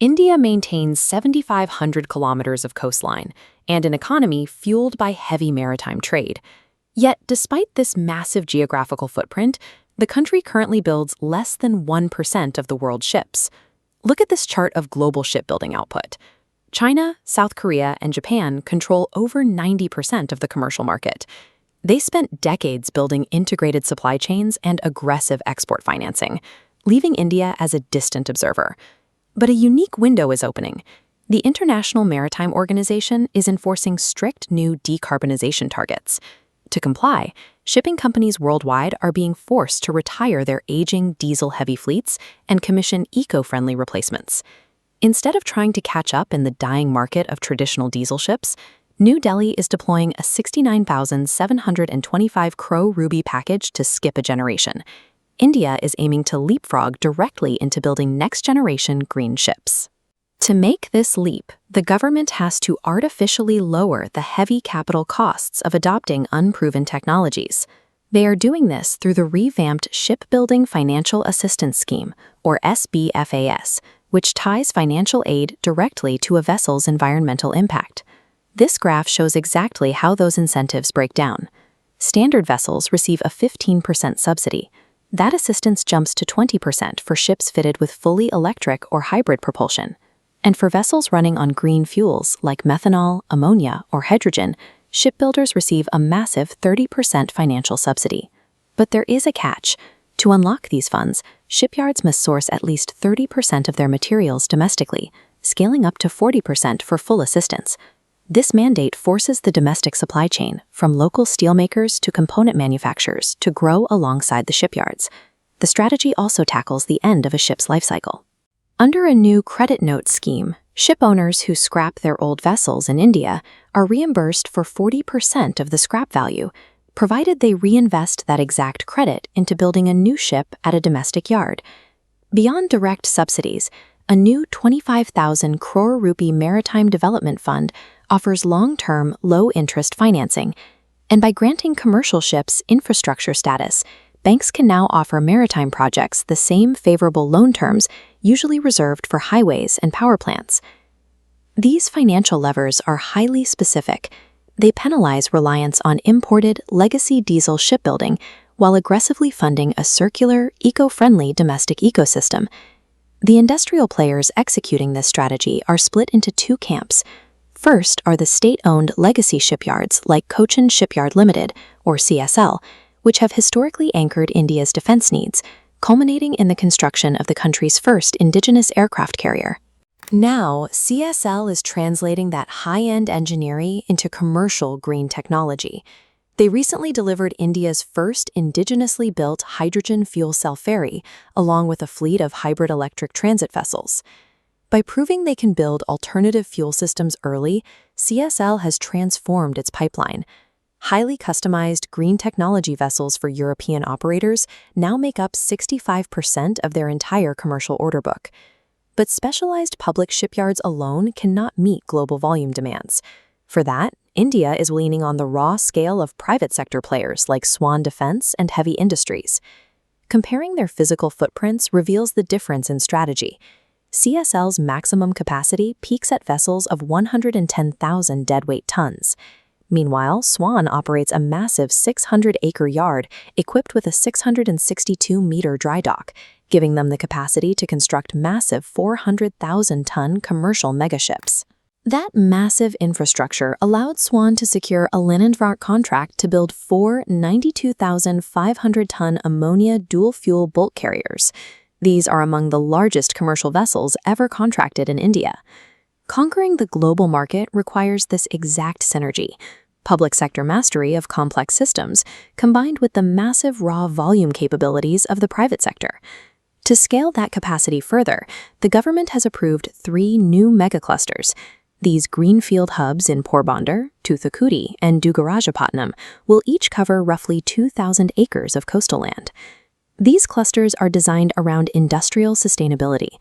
India maintains 7,500 kilometers of coastline and an economy fueled by heavy maritime trade. Yet, despite this massive geographical footprint, the country currently builds less than 1% of the world's ships. Look at this chart of global shipbuilding output. China, South Korea, and Japan control over 90% of the commercial market. They spent decades building integrated supply chains and aggressive export financing, leaving India as a distant observer. But a unique window is opening. The International Maritime Organization is enforcing strict new decarbonization targets. To comply, shipping companies worldwide are being forced to retire their aging diesel-heavy fleets and commission eco-friendly replacements. Instead of trying to catch up in the dying market of traditional diesel ships, New Delhi is deploying a 69,725 crore rupee package to skip a generation. India is aiming to leapfrog directly into building next-generation green ships. To make this leap, the government has to artificially lower the heavy capital costs of adopting unproven technologies. They are doing this through the revamped Shipbuilding Financial Assistance Scheme, or SBFAS, which ties financial aid directly to a vessel's environmental impact. This graph shows exactly how those incentives break down. Standard vessels receive a 15% subsidy. That assistance jumps to 20% for ships fitted with fully electric or hybrid propulsion. And for vessels running on green fuels like methanol, ammonia, or hydrogen, shipbuilders receive a massive 30% financial subsidy. But there is a catch. To unlock these funds, shipyards must source at least 30% of their materials domestically, scaling up to 40% for full assistance. This mandate forces the domestic supply chain, from local steelmakers to component manufacturers, to grow alongside the shipyards. The strategy also tackles the end of a ship's life cycle. Under a new credit note scheme, ship owners who scrap their old vessels in India are reimbursed for 40% of the scrap value, provided they reinvest that exact credit into building a new ship at a domestic yard. Beyond direct subsidies, a new 25,000 crore rupee Maritime Development Fund offers long-term, low-interest financing. And by granting commercial ships infrastructure status, banks can now offer maritime projects the same favorable loan terms usually reserved for highways and power plants. These financial levers are highly specific. They penalize reliance on imported, legacy diesel shipbuilding while aggressively funding a circular, eco-friendly domestic ecosystem. The industrial players executing this strategy are split into two camps. First are the state-owned legacy shipyards like Cochin Shipyard Limited, or CSL, which have historically anchored India's defense needs, culminating in the construction of the country's first indigenous aircraft carrier. Now, CSL is translating that high-end engineering into commercial green technology. They recently delivered India's first indigenously built hydrogen fuel cell ferry, along with a fleet of hybrid electric transit vessels. By proving they can build alternative fuel systems early, CSL has transformed its pipeline. Highly customized green technology vessels for European operators now make up 65% of their entire commercial order book. But specialized public shipyards alone cannot meet global volume demands. For that, India is leaning on the raw scale of private sector players like Swan Defence and Heavy Industries. Comparing their physical footprints reveals the difference in strategy. CSL's maximum capacity peaks at vessels of 110,000 deadweight tons. Meanwhile, Swan operates a massive 600-acre yard equipped with a 662-meter dry dock, giving them the capacity to construct massive 400,000-ton commercial megaships. That massive infrastructure allowed Swan to secure a Lindenvark contract to build 4 92,500-ton ammonia dual-fuel bulk carriers. These are among the largest commercial vessels ever contracted in India. Conquering the global market requires this exact synergy: public sector mastery of complex systems, combined with the massive raw volume capabilities of the private sector. To scale that capacity further, the government has approved 3 new megaclusters. These greenfield hubs in Porbandar, Thoothukudi, and Duggirajapatnam will each cover roughly 2,000 acres of coastal land. These clusters are designed around industrial sustainability.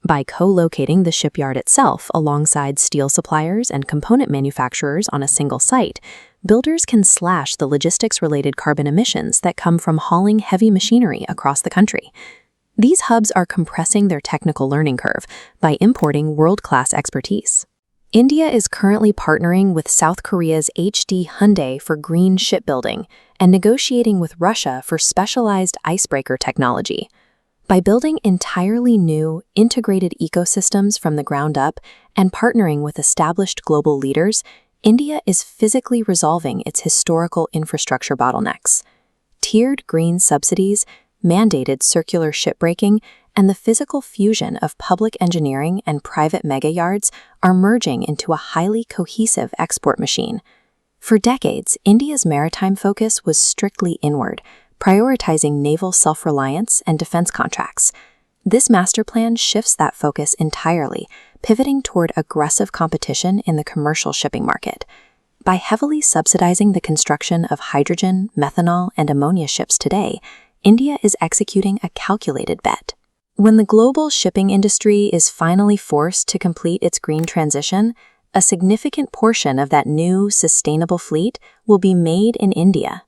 By co-locating the shipyard itself alongside steel suppliers and component manufacturers on a single site, builders can slash the logistics-related carbon emissions that come from hauling heavy machinery across the country. These hubs are compressing their technical learning curve by importing world-class expertise. India is currently partnering with South Korea's Hyundai for green shipbuilding and negotiating with Russia for specialized icebreaker technology. By building entirely new, integrated ecosystems from the ground up and partnering with established global leaders, India is physically resolving its historical infrastructure bottlenecks. Tiered green subsidies, mandated circular shipbreaking, and the physical fusion of public engineering and private mega-yards are merging into a highly cohesive export machine. For decades, India's maritime focus was strictly inward, prioritizing naval self-reliance and defense contracts. This master plan shifts that focus entirely, pivoting toward aggressive competition in the commercial shipping market. By heavily subsidizing the construction of hydrogen, methanol, and ammonia ships today, India is executing a calculated bet. When the global shipping industry is finally forced to complete its green transition, a significant portion of that new, sustainable fleet will be made in India.